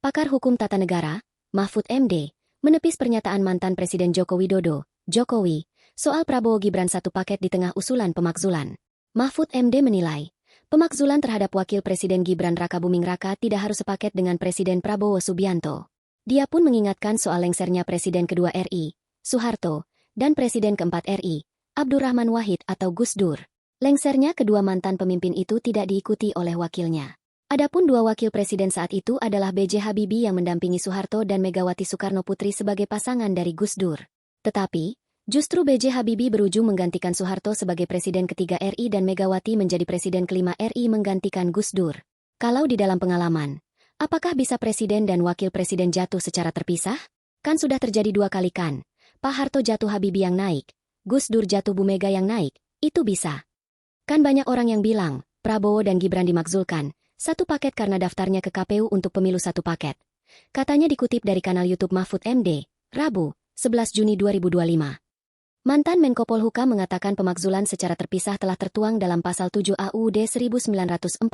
Pakar hukum tata negara, Mahfud MD, menepis pernyataan mantan Presiden Joko Widodo, Jokowi, soal Prabowo Gibran satu paket di tengah usulan pemakzulan. Mahfud MD menilai, pemakzulan terhadap Wakil Presiden Gibran Rakabuming Raka tidak harus sepaket dengan Presiden Prabowo Subianto. Dia pun mengingatkan soal lengsernya Presiden kedua RI, Soeharto, dan Presiden keempat RI, Abdurrahman Wahid atau Gus Dur. Lengsernya kedua mantan pemimpin itu tidak diikuti oleh wakilnya. Adapun dua wakil presiden saat itu adalah B.J. Habibie yang mendampingi Soeharto dan Megawati Soekarno Putri sebagai pasangan dari Gus Dur. Tetapi, justru B.J. Habibie berujung menggantikan Soeharto sebagai presiden ketiga RI dan Megawati menjadi presiden kelima RI menggantikan Gus Dur. Kalau di dalam pengalaman, apakah bisa presiden dan wakil presiden jatuh secara terpisah? Kan sudah terjadi dua kali kan? Pak Harto jatuh Habibie yang naik, Gus Dur jatuh Bu Mega yang naik, itu bisa. Kan banyak orang yang bilang, Prabowo dan Gibran dimakzulkan, satu paket karena daftarnya ke KPU untuk pemilu satu paket. Katanya dikutip dari kanal YouTube Mahfud MD, Rabu, 11 Juni 2025. Mantan Menko Polhukam mengatakan pemakzulan secara terpisah telah tertuang dalam Pasal 7 AUD 1945.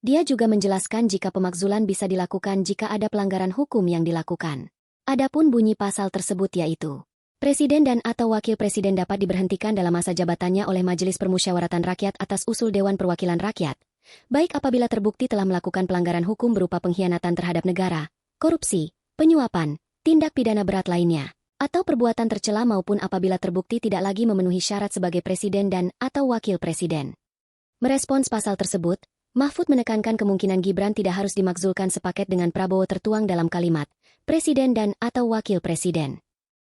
Dia juga menjelaskan jika pemakzulan bisa dilakukan jika ada pelanggaran hukum yang dilakukan. Adapun bunyi pasal tersebut yaitu, Presiden dan atau Wakil Presiden dapat diberhentikan dalam masa jabatannya oleh Majelis Permusyawaratan Rakyat atas usul Dewan Perwakilan Rakyat, baik apabila terbukti telah melakukan pelanggaran hukum berupa pengkhianatan terhadap negara, korupsi, penyuapan, tindak pidana berat lainnya, atau perbuatan tercela maupun apabila terbukti tidak lagi memenuhi syarat sebagai presiden dan atau wakil presiden. Merespons pasal tersebut, Mahfud menekankan kemungkinan Gibran tidak harus dimakzulkan sepaket dengan Prabowo tertuang dalam kalimat, presiden dan atau wakil presiden.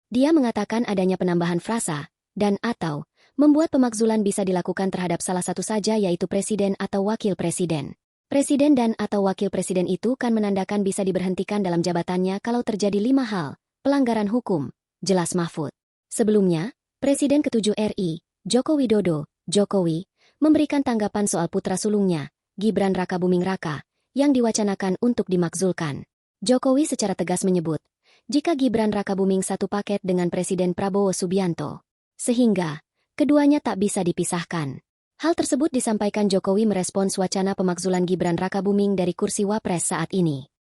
Dia mengatakan adanya penambahan frasa, dan atau, membuat pemakzulan bisa dilakukan terhadap salah satu saja yaitu presiden atau wakil presiden. Presiden dan atau wakil presiden itu kan menandakan bisa diberhentikan dalam jabatannya kalau terjadi 5 hal, pelanggaran hukum, jelas Mahfud. Sebelumnya, Presiden ke-7 RI, Joko Widodo, Jokowi, memberikan tanggapan soal putra sulungnya, Gibran Rakabuming Raka, yang diwacanakan untuk dimakzulkan. Jokowi secara tegas menyebut, jika Gibran Rakabuming satu paket dengan Presiden Prabowo Subianto, sehingga keduanya tak bisa dipisahkan. Hal tersebut disampaikan Jokowi merespons wacana pemakzulan Gibran Rakabuming dari kursi Wapres saat ini.